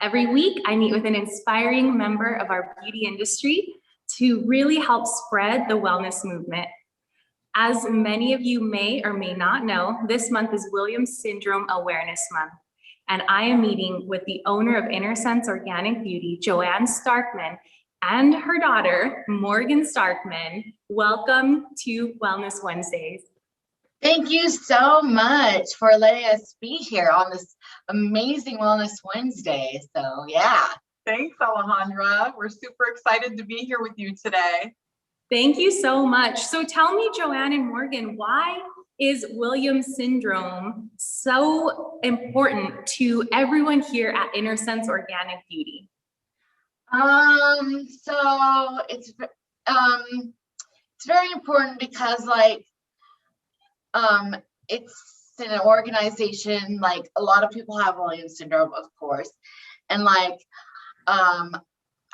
Every week, I meet with an inspiring member of our beauty industry to really help spread the wellness movement. As many of you may or may not know, this month is Williams Syndrome Awareness Month, and I am meeting with the owner of Innersense Organic Beauty, Joanne Starkman, and her daughter, Morgan Starkman. Welcome to Wellness Wednesdays. Thank you so much for letting us be here on this amazing Wellness Wednesday. So, yeah. Thanks, Alejandra. We're super excited to be here with you today. Thank you so much. So tell me, Joanne and Morgan, why is Williams syndrome so important to everyone here at Innersense Organic Beauty? So it's very important because it's an organization, like a lot of people have Williams syndrome, of course. And I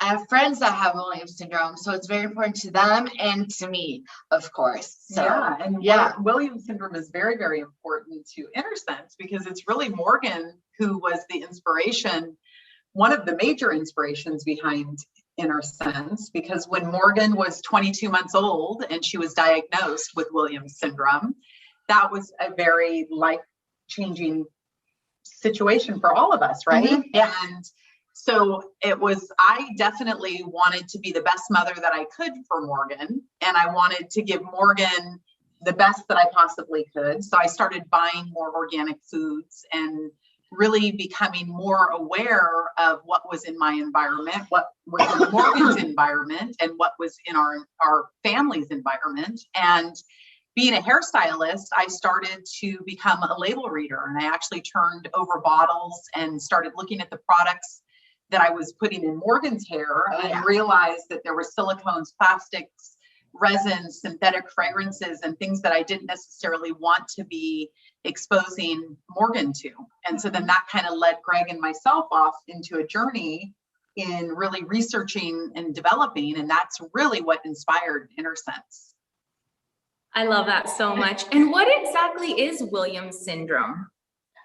have friends that have Williams syndrome, so it's very important to them and to me, of course. So, Williams syndrome is very, very important to Innersense because it's really Morgan who was the inspiration, one of the major inspirations behind Innersense, because when Morgan was 22 months old and she was diagnosed with Williams syndrome, that was a very life-changing situation for all of us, right? Mm-hmm. Yeah. And so I definitely wanted to be the best mother that I could for Morgan, and I wanted to give Morgan the best that I possibly could. So I started buying more organic foods and really becoming more aware of what was in my environment, what was in Morgan's environment, and what was in our family's environment. And being a hairstylist, I started to become a label reader, and I actually turned over bottles and started looking at the products that I was putting in Morgan's hair and realized that there were silicones, plastics, resins, synthetic fragrances, and things that I didn't necessarily want to be exposing Morgan to. And so then that kind of led Greg and myself off into a journey in really researching and developing, and that's really what inspired Innersense. I love that so much. And what exactly is Williams syndrome?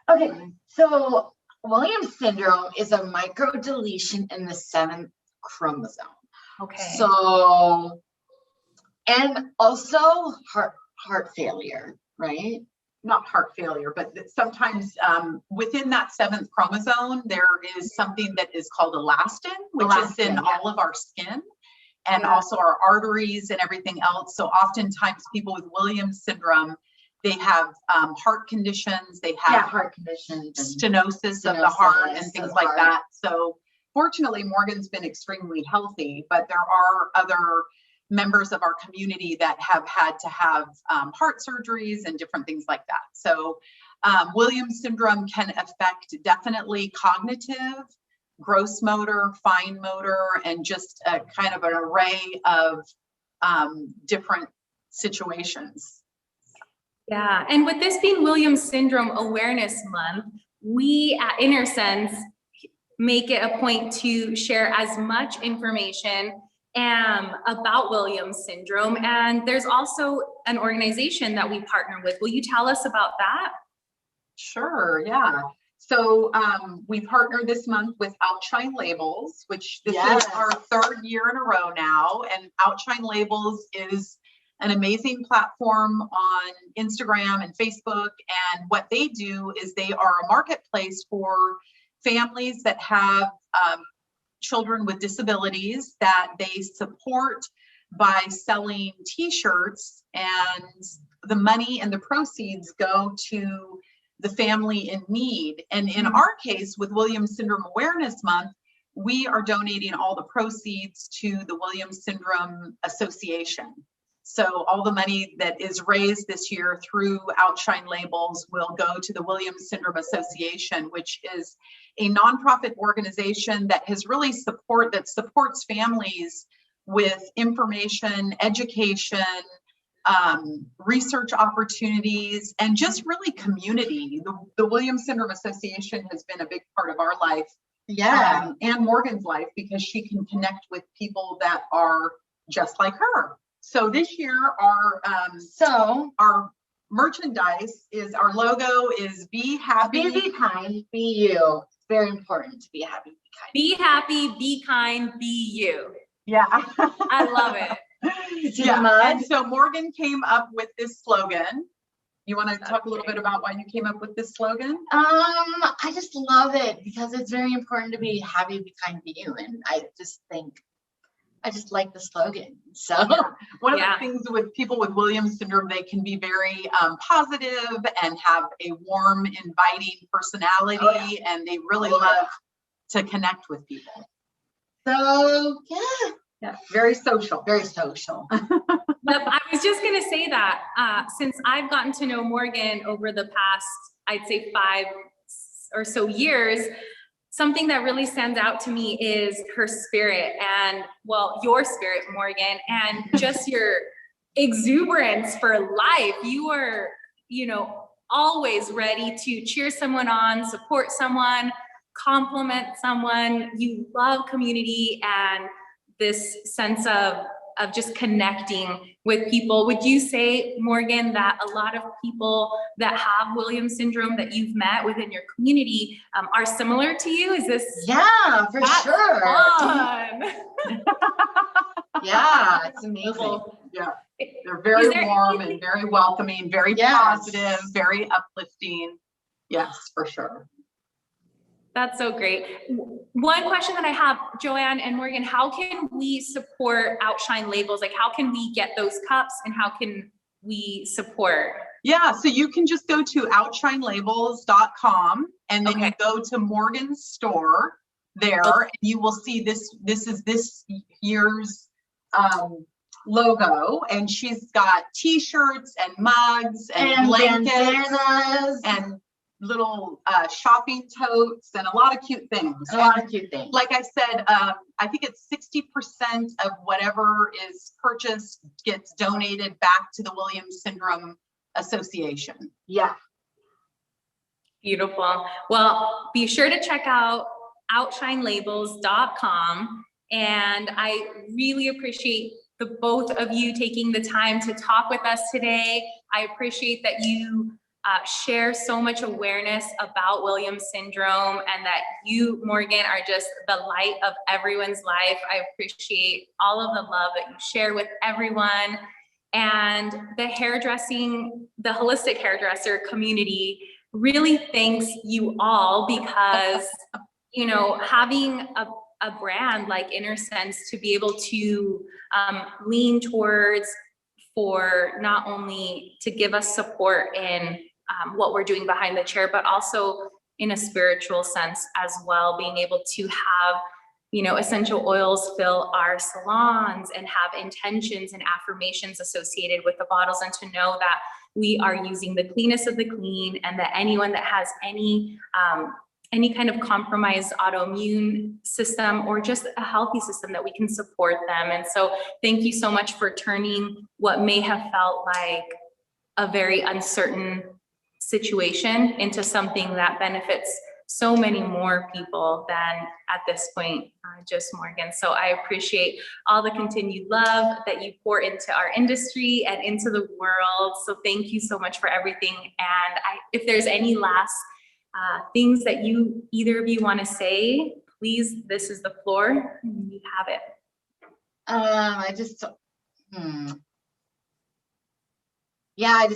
Okay, so Williams syndrome is a microdeletion in the 7th chromosome. Okay. So, and also heart failure, right? Not heart failure, but sometimes within that 7th chromosome, there is something that is called elastin, which is in all of our skin and also our arteries and everything else. So oftentimes people with Williams syndrome, they have heart conditions, they have heart conditions, stenosis of the heart and things like that. So fortunately, Morgan's been extremely healthy, but there are other members of our community that have had to have heart surgeries and different things like that. So Williams syndrome can affect definitely cognitive, gross motor, fine motor, and just a kind of an array of different situations. Yeah, and with this being Williams Syndrome Awareness Month, we at Innersense make it a point to share as much information about Williams syndrome. And there's also an organization that we partner with. Will you tell us about that? Sure, yeah. So we partner this month with Outshine Labels, which this is our 3rd year in a row now. And Outshine Labels is an amazing platform on Instagram and Facebook. And what they do is they are a marketplace for families that have children with disabilities that they support by selling t-shirts, and the money and the proceeds go to the family in need. And in our case, with Williams Syndrome Awareness Month, we are donating all the proceeds to the Williams Syndrome Association. So all the money that is raised this year through Outshine Labels will go to the Williams Syndrome Association, which is a nonprofit organization that has really supports families with information, education, research opportunities, and just really community. The Williams Syndrome Association has been a big part of our life, and Morgan's life, because she can connect with people that are just like her. So this year, our merchandise is, our logo is Be Happy, Be Kind, Be You. very important to be happy, be kind. Be happy, be kind, be you. Yeah. I love it. Yeah. And so Morgan came up with this slogan. You want to talk a little bit about why you came up with this slogan? I just love it because it's very important to be happy, be kind, be you. And I just like the slogan. So one of the things with people with Williams syndrome, they can be very positive and have a warm, inviting personality, and they really love to connect with people. So yeah, very social. Very social. I was just going to say that since I've gotten to know Morgan over the past, I'd say 5 or so years, something that really stands out to me is her spirit and, well, your spirit, Morgan, and just your exuberance for life. You are, always ready to cheer someone on, support someone, compliment someone. You love community and this sense of just connecting with people. Would you say, Morgan, that a lot of people that have Williams syndrome that you've met within your community are similar to you? Is this? Yeah, for sure. Fun. Yeah, it's amazing. Yeah, they're very warm and very welcoming, very positive, very uplifting. Yes, for sure. That's so great. One question that I have, Joanne and Morgan, how can we support Outshine Labels? Like, how can we get those cups and how can we support? Yeah, so you can just go to outshinelabels.com and then you go to Morgan's store there and you will see this is this year's logo, and she's got t-shirts and mugs and blankets bandanas and little shopping totes and a lot of cute things. Like I said, I think it's 60% of whatever is purchased gets donated back to the Williams Syndrome Association. Yeah. Beautiful. Well, be sure to check out outshinelabels.com. And I really appreciate the both of you taking the time to talk with us today. I appreciate that you share so much awareness about Williams syndrome and that you, Morgan, are just the light of everyone's life. I appreciate all of the love that you share with everyone. And the holistic hairdresser community really thanks you all because, having a brand like Innersense to be able to lean towards for not only to give us support in what we're doing behind the chair, but also in a spiritual sense as well, being able to have, essential oils fill our salons and have intentions and affirmations associated with the bottles, and to know that we are using the cleanest of the clean, and that anyone that has any kind of compromised autoimmune system or just a healthy system, that we can support them. And so thank you so much for turning what may have felt like a very uncertain situation into something that benefits so many more people than at this point, just Morgan. So I appreciate all the continued love that you pour into our industry and into the world. So thank you so much for everything. And if there's any last things that either of you want to say, please, this is the floor. You have it. I just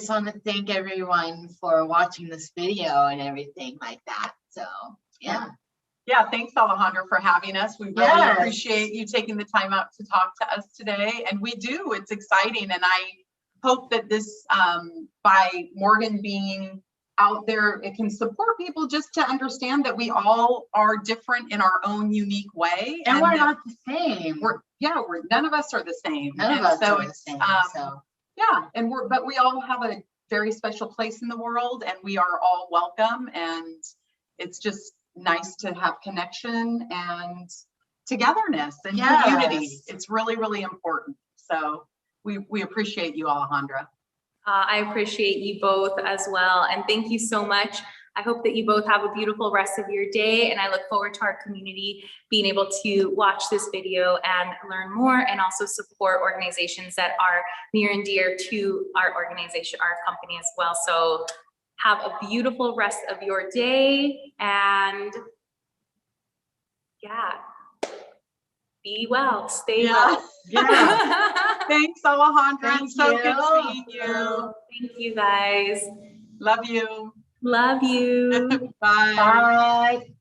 want to thank everyone for watching this video and everything like that. So yeah. Yeah, thanks Alejandra for having us. We really appreciate you taking the time out to talk to us today. And we do, it's exciting. And I hope that this, by Morgan being out there, it can support people just to understand that we all are different in our own unique way. And we're not the same. None of us are the same. None of us are the same. Yeah, but we all have a very special place in the world, and we are all welcome, and it's just nice to have connection and togetherness and community. It's really, really important. So we appreciate you, Alejandra. I appreciate you both as well. And thank you so much. I hope that you both have a beautiful rest of your day. And I look forward to our community being able to watch this video and learn more, and also support organizations that are near and dear to our organization, our company as well. So have a beautiful rest of your day, and yeah, be well, stay Yeah. well. Yeah. Thanks, Alejandra. Thank It's so good you. seeing you. Thank you guys. Love you. Love you. Bye. Bye.